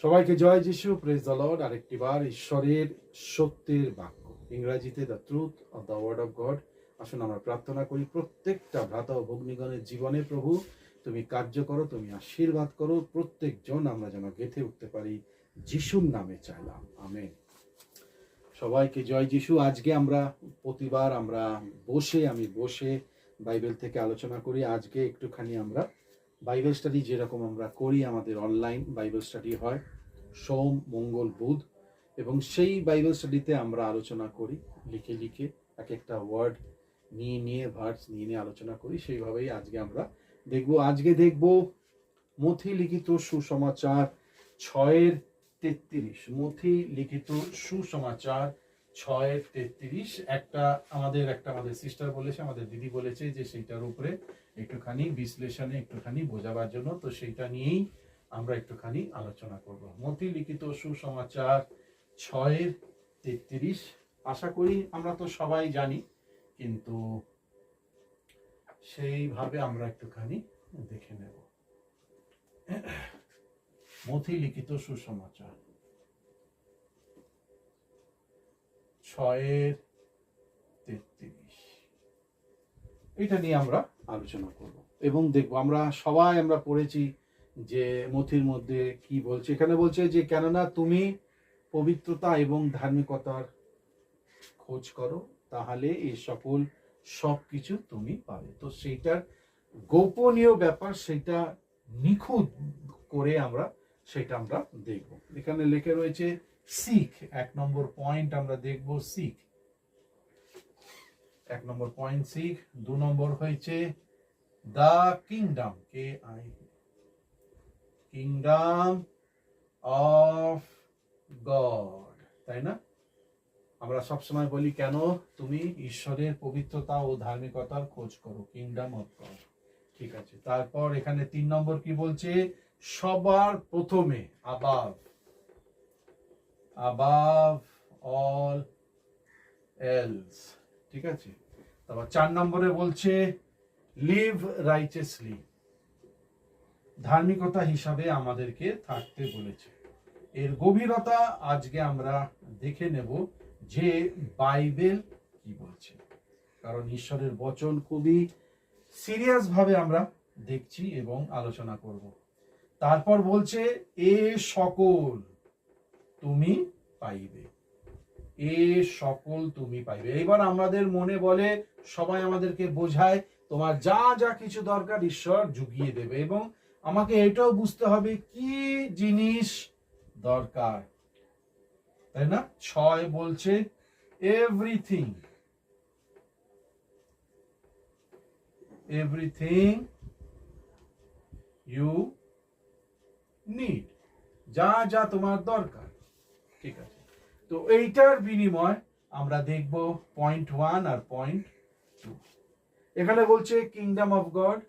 সবাইকে জয় যিশু, praise the Lord. আরেকটি বার ঈশ্বরের সত্যের বাক্য, ইংরেজিতে the truth of the word of God. আসুন আমরা প্রার্থনা করি। প্রত্যেকটা ভ্রাতা ও ভগ্নীগণের জীবনে প্রভু তুমি কার্য করো, তুমি আশীর্বাদ করো। প্রত্যেকজন আমরা যেন গেঁথে উঠতে পারি, যিশুর নামে চাইলাম, আমেন। সবাইকে জয় যিশু। আজকে আমরা প্রতিবার আমি বসে বাইবেল থেকে আলোচনা করি। আজকে একটুখানি আমরা বাইবেল স্টাডি যেরকম আমরা করি, আমাদের অনলাইন বাইবেল স্টাডি হয় সোম, মঙ্গল, বুধ, এবং সেই বাইবেল স্টাডিতে আমরা আলোচনা করি লিখে লিখে, এক একটা ওয়ার্ড নিয়ে ভার্স নিয়ে আলোচনা করি। সেইভাবেই আজকে দেখব মথি লিখিত সুসমাচার 6:33। মথি লিখিত সুসমাচার 6:33। আমাদের সিস্টার বলেছে, আমাদের দিদি বলেছে যে সেইটার উপরে একটুখানি বিশ্লেষণে একটুখানি বোঝাবার জন্য, তো সেইটা নিয়েই আমরা একটুখানি আলোচনা করব। মথি লিখিত সুসমাচার 6:33। আশা করি আমরা তো সবাই জানি, কিন্তু সেইভাবে আমরা একটুখানি দেখে নেব। মথি লিখিত সুসমাচার 6:33, এটা নিয়ে আমরা আলোচনা করব এবং দেখব। আমরা পড়েছি যে মথির মধ্যে কি বলছে। এখানে বলছে যে কেননা তুমি পবিত্রতা এবং ধার্মিকতার খোঁজ করো, তাহলে এই সব কিছু তুমি পাবে। তো সেইটার গোপনীয় ব্যাপার, সেটা নিখুঁত করে সেটা আমরা দেখব। এখানে লেখা রয়েছে সিক। 1 নম্বর পয়েন্ট আমরা দেখব সিক। 1 নম্বর পয়েন্ট সিক। 2 নম্বর হয়েছে the kingdom, kingdom of God, তাই না? আমরা সবসময় বলি কেন তুমি ঈশ্বরের পবিত্রতা ও ধার্মিকতার খোঁজ করো, কিংডম অফ গড। ঠিক আছে। তারপর এখানে 3 নম্বর কি বলছে? সবার প্রথমে, above all else। ঠিক আছে। তারপর 4 নম্বরে বলছে লিভ রাইচিয়াসলি, ধার্মিকতা হিসাবে আমাদেরকে থাকতে বলেছে। এর গভীরতা আজকে আমরা দেখে নেব যে বাইবেল কি বলছে, কারণ ঈশ্বরের বচন খুবই সিরিয়াস ভাবে আমরা দেখছি এবং আলোচনা করব। তারপর বলছে এ সকল তুমি পাইবে, এ সকল তুমি পাইবে। এবার আমাদের মনে বলে, সবাই আমাদেরকে বোঝায় তোমার যা যা কিছু দরকার ঈশ্বর জুগিয়ে দেবে, এবং আমাকে এটাও বুঝতে হবে কি জিনিস দরকার, তাই না? 6 বলছে এভরিথিং ইউ নিড, যা যা তোমার দরকার। ঠিক আছে। তো এইটার বিনিময় আমরা দেখব পয়েন্ট 1 আর পয়েন্ট 2। এখানে বলছে কিংডম অফ গড,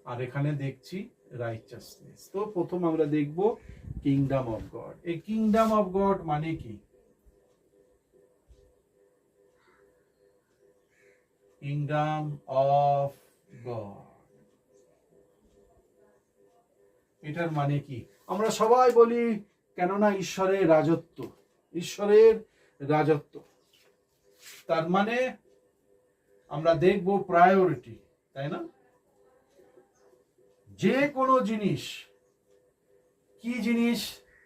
আর এখানে দেখছি রাইচাসনেস। তো প্রথম আমরা দেখব কিংডম অফ গড। এই কিংডম অফ গড মানে কি? কিংডম অফ গড, এটার মানে কি? আমরা সবাই বলি কেননা ঈশ্বরের রাজত্ব, তার মানে আমরা দেখব প্রায়োরিটি, তাই না? যে কোনো জিনিস, কি জিনিস?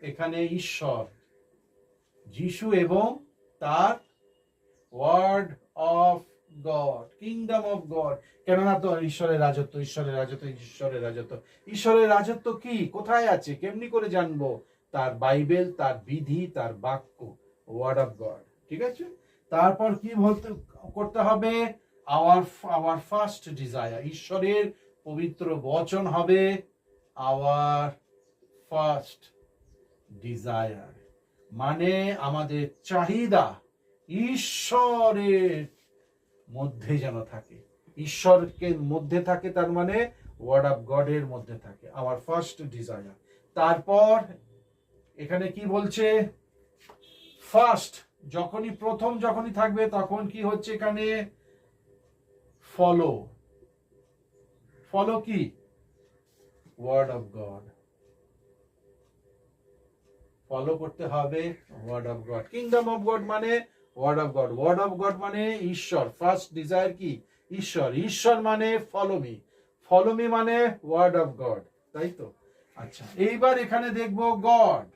এখানে ঈশ্বর, যিশু এবং তার word of God, kingdom of God. কেননা তো ঈশ্বরের রাজত্ব কি, কোথায় আছে, কেমনি করে জানবো? তার বাইবেল, তার বিধি, তার বাক্য, ওয়ার্ড অফ গড। ঠিক আছে। তারপর কি করতে হবে? আওয়ার ফার্স্ট ডিজায়ার, ঈশ্বরের পবিত্র বচন হবে আওয়ার ফার্স্ট ডিজায়ার, মানে আমাদের চাহিদা ঈশ্বরের মধ্যে যেন থাকে, ঈশ্বরকে মধ্যে থাকে, তার মানে ওয়ার্ড অফ গড এর মধ্যে থাকে, আওয়ার ফার্স্ট ডিজায়ার। তারপর এখানে কি বলছে? ফার্স্ট যখনই থাকবে, তখন কি হচ্ছে এখানে? ফলো কি? Word of god. ফলো করতে হবে word of God. Kingdom of God মানে word of God, word of God মানে ঈশ্বর। ফার্স্ট ডিজায়ার কি? ঈশ্বর। ঈশ্বর মানে ফলো মি, ফলো মি মানে ওয়ার্ড অফ গড, তাই তো? আচ্ছা, এইবার এখানে দেখবো গড।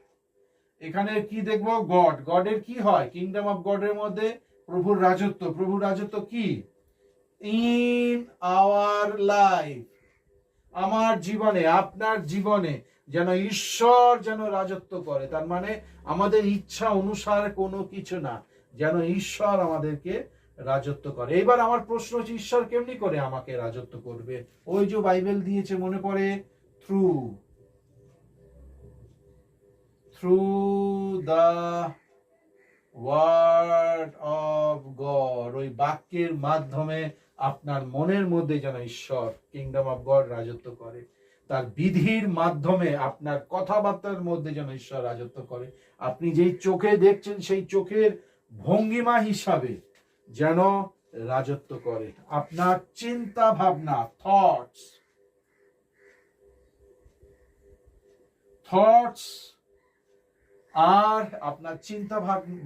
এখানে কি দেখবো? গড। গডের কি হয়? কিংডম অফ গডের মধ্যে প্রভুর রাজত্ব। প্রভুর রাজত্ব কি? ইন আওয়ার লাইফ, আমার জীবনে, আপনার জীবনে যেন ঈশ্বর যেন রাজত্ব করে। তার মানে আমাদের ইচ্ছা অনুসার কোনো কিছু না, যেন ঈশ্বর আমাদেরকে রাজত্ব করে। এবার আমার প্রশ্ন হচ্ছে, ঈশ্বর কেমনি করে আমাকে রাজত্ব করবে? ওই যে বাইবেল দিয়েছে মনে পড়ে, through the word of God, ওই বাক্যের মাধ্যমে আপনার মনের মধ্যে যেন ঈশ্বর কিংডম অফ গড রাজত্ব করে। তার বিধির মাধ্যমে আপনার কথাবার্তার মধ্যে যেন ঈশ্বর রাজত্ব করে। আপনি যেই চোখে দেখছেন সেই চোখের ভঙ্গিমা হিসাবে যেন রাজত্ব করে। আপনার চিন্তা ভাবনা, থটস আর আপনার চিন্তা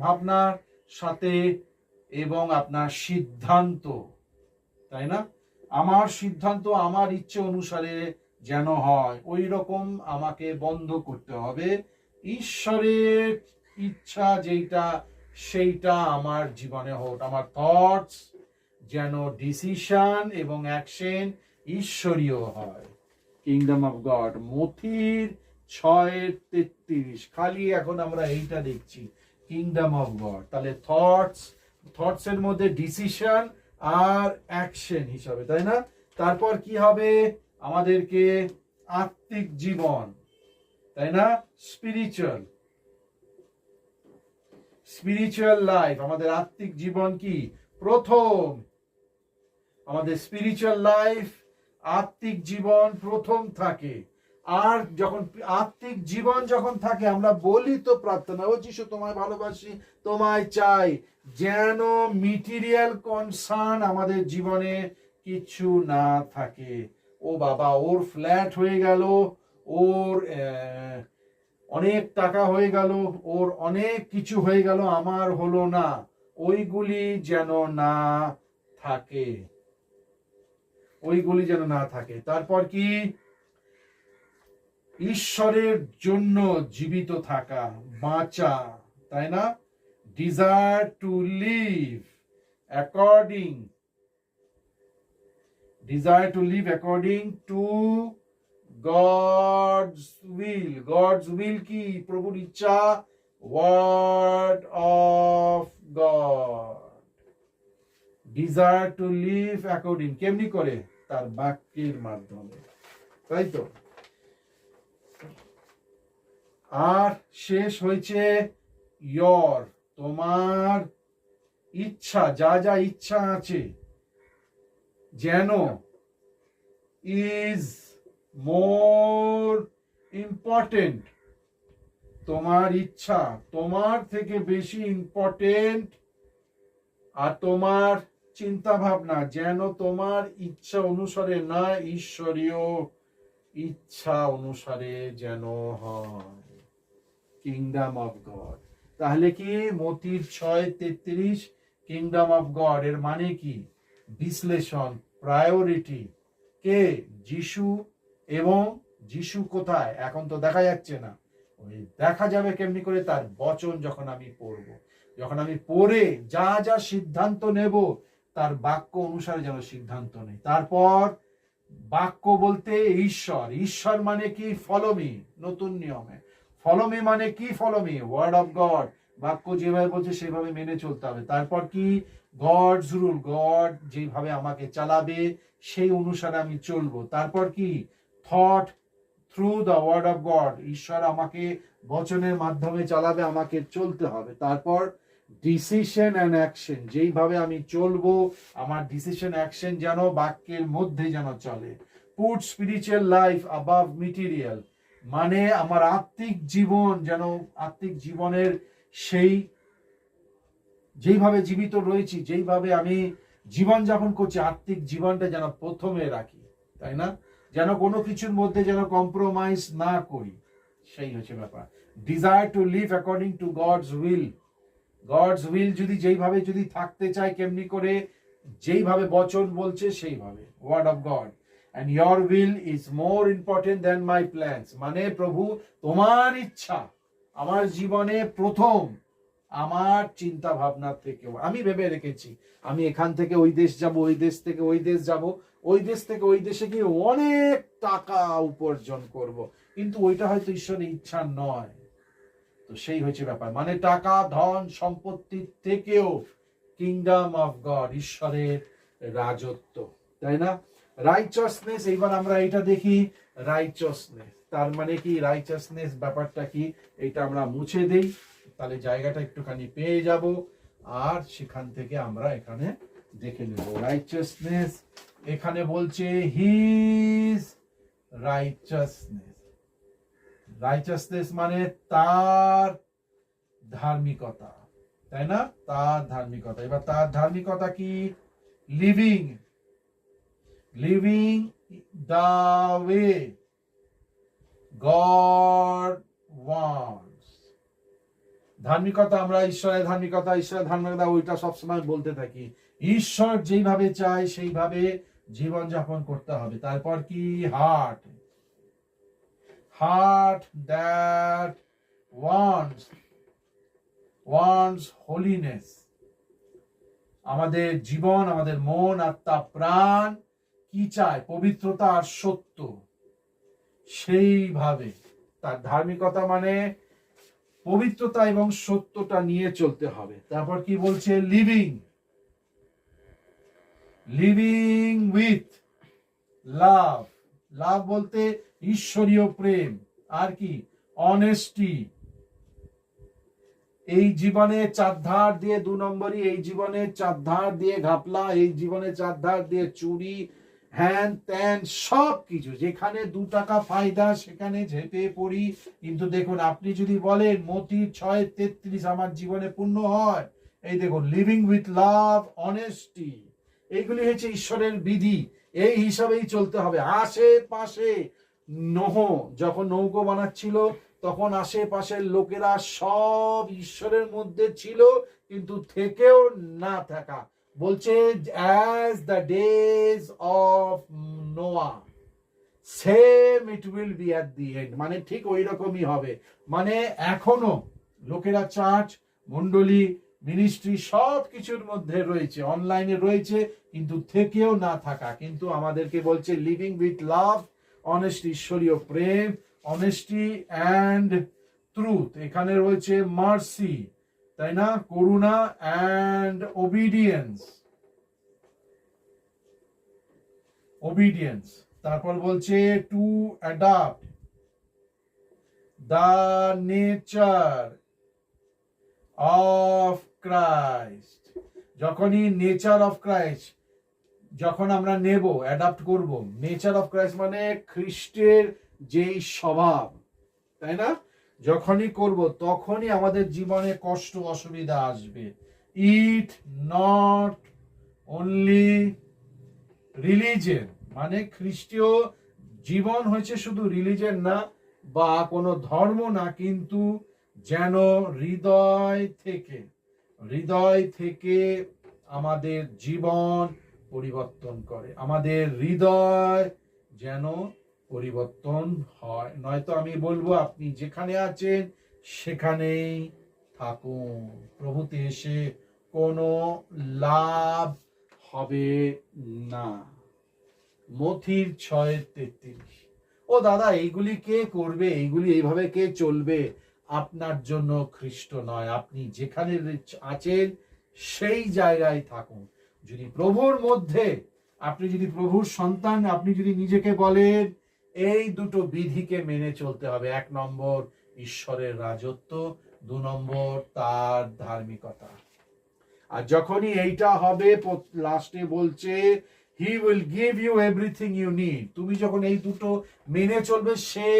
ভাবনার সাথে এবং আপনার সিদ্ধান্ত, তাই না? আমার সিদ্ধান্ত আমার ইচ্ছে অনুসারে যেন হয়, ওই রকম আমাকে বন্ধ করতে হবে। ঈশ্বরের ইচ্ছা যেটা সেইটা আমার জীবনে হোক। আমার থটস যেন ডিসিশন এবং অ্যাকশন ঈশ্বরীয় হয়। কিংডম অফ গড, মথির 6:33। খালি এখন আমরা এইটা দেখছি, কিংডম অফ গড। তাহলে থটস এর মধ্যে ডিসিশন আর অ্যাকশন হিসাবে, তাই না? তারপর কি হবে? আমাদেরকে আত্মিক জীবন, তাই না? Spiritual life. আমাদের আত্মিক জীবন কি? প্রথম আমাদের স্পিরিচুয়াল লাইফ, আত্মিক জীবন প্রথম থাকে। আর যখন আত্মিক জীবন যখন থাকে, আমরা বলি তো প্রার্থনা, ও যিশু তোমায় ভালোবাসি, তোমায় চাই, যেন মেটেরিয়াল কনসার্ন আমাদের জীবনে কিছু না থাকে। ও বাবা, ওর ফ্ল্যাট হয়ে গেল, ওর অনেক টাকা হয়ে গেল, ওর অনেক কিছু হয়ে গেল, আমার হলো না, ওইগুলি যেন না থাকে, ওইগুলি যেন না থাকে। তারপর কি? ঈশ্বরের জন্য জীবিত থাকা, বাঁচা, তাই না? Desire to live according to God's will. God's will কি? প্রভুর ইচ্ছা, word of God. Desire to live according, কেমনি করে? তার বাক্যের মাধ্যমে, তাই তো? আর শেষ হয়েছে ইয়র, তোমার ইচ্ছা, যা যা ইচ্ছা আছে, যেন ইজ মোর ইম্পর্টেন্ট, তোমার ইচ্ছা তোমার থেকে বেশি ইম্পর্টেন্ট, আর তোমার চিন্তা ভাবনা যেন তোমার ইচ্ছা অনুসারে না, ঈশ্বরীয় ইচ্ছা অনুসারে যেন হয়। Kingdom of God. তাহলে কি? মতির 6:33, কিংডম অফ গড এর মানে কি? বিশ্লেষণ, প্রায়োরিটি কে? যিশু। এবং যিশু কোথায়? এখন তো দেখা যাচ্ছে না, ওই দেখা যাবে কেমনি করে? তার বচন যখন আমি পড়ব, যখন আমি পড়ে যা যা সিদ্ধান্ত নেব, তার বাক্য অনুসারে যেন সিদ্ধান্ত নেই। তারপর বাক্য বলতে ঈশ্বর। ঈশ্বর মানে কি? Follow me. নতুন নিয়মে ফলো মি মানে কি? Follow me, word of God. বাক্য যেভাবে বলছে সেভাবে মেনে চলতে হবে। তারপর কি? গডস রুল, গড যেভাবে আমাকে চালাবে সেই অনুসারে আমি চলবো। তারপর কি? Thought through the word of God, ঈশ্বর আমাকে বচনের মাধ্যমে চালাবে, আমাকে চলতে হবে। তারপর ডিসিশন অ্যান্ড অ্যাকশন, যেইভাবে আমি চলবো আমার ডিসিশন অ্যাকশন যেন বাক্যের মধ্যে যেন চলে। Put spiritual life above material, মানে আমার আত্মিক জীবন যেন, আত্মিক জীবনের সেই যেইভাবে জীবিত রয়েছি, যেইভাবে আমি জীবন যাপন করছি, আত্মিক জীবনটা যেন প্রথমে রাখি, তাই না? যেন কোনো কিছুর মধ্যে যেন কম্প্রোমাইজ না করি, সেই হচ্ছে ব্যাপার। Desire to live according to God's will যদি যেইভাবে যদি থাকতে চায়, কেমনি করে, যেইভাবে বচন বলছে সেইভাবে, word of God. And your will is more important than my plans. মানে প্রভু, তোমার ইচ্ছা আমার জীবনে প্রথম, আমার চিন্তা ভাবনা থেকেও। আমি ভেবে রেখেছি আমি এখান থেকে ওই দেশ যাব, ওই দেশ থেকে ওই দেশ যাব, ওই দেশ থেকে ওই দেশে গিয়ে অনেক টাকা উপার্জন করব, কিন্তু ওইটা হয়তো ঈশ্বরের ইচ্ছা নয়। তো সেই হচ্ছে ব্যাপার, মানে টাকা, ধন, সম্পত্তির থেকেও কিংডম অফ গড, ঈশ্বরের রাজত্ব, তাই না? রাইচাসনেস, এইবার আমরা এটা দেখি। রাইচাসনেস তার মানে কি? রাইচাসনেস ব্যাপারটা কি, এটা আমরা মুছে দেই, তাহলে জায়গাটা একটুখানি পেয়ে যাব, আর সেখান থেকে আমরা এখানে দেখে নেব। রাইচাসনেস এখানে বলছে হিজ রাইচাসনেস। রাইচাসনেস মানে তার ধার্মিকতা, তাই না? তার ধার্মিকতা। এবার তার ধার্মিকতা কি? Living the way God wants. ধার্মিকতা, আমরা ঈশ্বরের ধার্মিকতা ওইটা সবসময় বলতে থাকি। ঈশ্বর যেইভাবে চায় সেইভাবে জীবন যাপন করতে হবে। তারপর কি? Heart that wants holiness. আমাদের জীবন, আমাদের মন, আত্মা, প্রাণ কি চায়? পবিত্রতা আর সত্য। সেইভাবে তার ধার্মিকতা মানে পবিত্রতা এবং সত্যটা নিয়ে চলতে হবে। তারপর কি বলছে? লিভিং উইথ লাভ বলতে ঈশ্বরীয় প্রেম। আর কি? অনেস্টি। এই জীবনে চারধার দিয়ে 2 নম্বরই, এই জীবনে চারধার দিয়ে ঘাপলা, এই জীবনে চারধার দিয়ে চুরি, হ্যান ত্যান সব কিছু, যেখানে 2 টাকা ফায়দা সেখানে ঝেঁপে পড়ি। কিন্তু দেখুন, আপনি যদি বলেন মতির 6:33 আমার জীবনে পূর্ণ হয়, এই দেখুন, লিভিং উইথ লাভ, অনেস্টি, এইগুলি হচ্ছে ঈশ্বরের বিধি। এই হিসাবেই চলতে হবে। আশেপাশে নোহ যখন নৌকো বানাচ্ছিল, তখন আশেপাশের লোকেরা সব ঈশ্বরের মধ্যে ছিল, কিন্তু থেকেও না থাকা। বলছে as the days of Noah same it will be at the end, মানে ঠিক ওই রকমই হবে। মানে এখনো লোকেরা চার্চ, মন্ডলী, মিনিস্ট্রি সব কিছুর মধ্যে রয়েছে, অনলাইনে রয়েছে, কিন্তু থেকেও না থাকা। কিন্তু আমাদেরকে বলছে লিভিং উইথ লাভ, অনেস্টি, ঈশ্বরীয় প্রেম, অনেস্টি অ্যান্ড ট্রুথ। এখানে রয়েছে মার্সি, তাই না? করুণা অ্যান্ড ওবিডিয়েন্স। তারপর বলছে to adapt the nature of Christ. যখনই নেচার অফ ক্রাইস্ট যখন আমরা নেব, অ্যাডাপ্ট করব, নেচার অফ ক্রাইস্ট মানে খ্রিস্টের যেই স্বভাব, তাই না? যখনই করব তখনই আমাদের জীবনে কষ্ট অসুবিধা আসবে। ইট নট অনলি রিলিজিয়ন, মানে খ্রিস্টীয় জীবন হয়েছে শুধু রিলিজিয়ন না বা কোনো ধর্ম না, কিন্তু যেন হৃদয় থেকে আমাদের জীবন পরিবর্তন করে, আমাদের হৃদয় যেন পরিবর্তন হয়। নয়তো আমি বলবো আপনি যেখানে আছেন সেখানেই থাকুন, প্রভুতে এসে কোনো লাভ হবে না। মথির 6:33। ও দাদা, এইগুলি কে করবে? এইগুলি এইভাবে কে চলবে? আপনার জন্য খ্রিস্ট নয়। আপনি যেখানে আছেন সেই জায়গায় থাকুন। যদি প্রভুর মধ্যে, আপনি যদি প্রভুর সন্তান, আপনি যদি নিজেকে বলেন, এই 2টো বিধিকে মেনে চলতে হবে। 1 নম্বর ঈশ্বরের রাজত্ব, 2 নম্বর তার ধার্মিকতা। আর যখনই এইটা হবে, লাস্টে বলছে he will give you everything you need. তুমি যখন এই 2টো মেনে চলবে, সে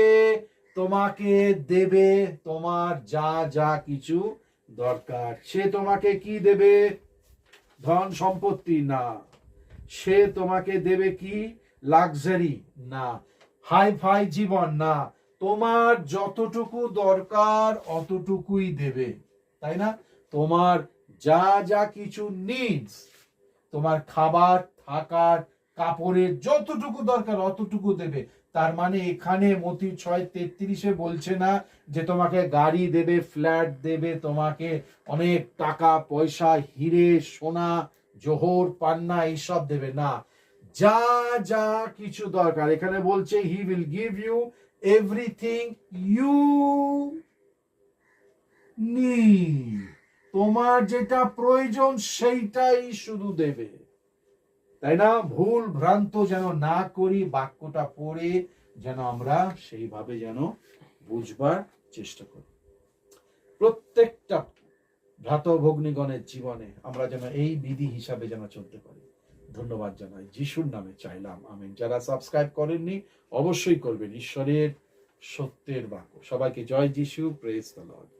তোমাকে দেবে তোমার যা যা কিছু দরকার। সে তোমাকে কি দেবে? ধন সম্পত্তি না। সে তোমাকে দেবে কি? লাক্সারি না, হাই ফাই জীবন না। তোমার যতটুকু দরকার অতটুকুই দেবে, তাই না? তোমার যা যা কিছু নিডস, তোমার খাবার, থাকার, কাপড়ের যতটুকু দরকার অতটুকু দেবে। তার মানে এখানে মতি 6:33 বলছে না যে তোমাকে গাড়ি দেবে, ফ্ল্যাট দেবে, তোমাকে অনেক টাকা পয়সা, হিরে সোনা জোহর পান্না এইসব দেবে না। যা যা কিছু দরকার, এখানে বলছে he will give you everything you need. তোমার যেটা প্রয়োজন সেইটাই শুধু দেবে, তাই না? ভুল ভ্রান্ত যেন না করি, বাক্যটা পড়ে যেন আমরা সেইভাবে যেন বুঝবার চেষ্টা করি। প্রত্যেকটা ভ্রাতৃভগ্নীগণের জীবনে আমরা যেন এই বিধি হিসাবে যেন চলতে পারি। ধন্যবাদ জানাই, যিশুর নামে চাইলাম, আমিন। যারা সাবস্ক্রাইব করেননি অবশ্যই করবেন। ঈশ্বরের সত্যের বাক্য। সবাইকে জয় যিশু, প্রেজ দ্য লর্ড।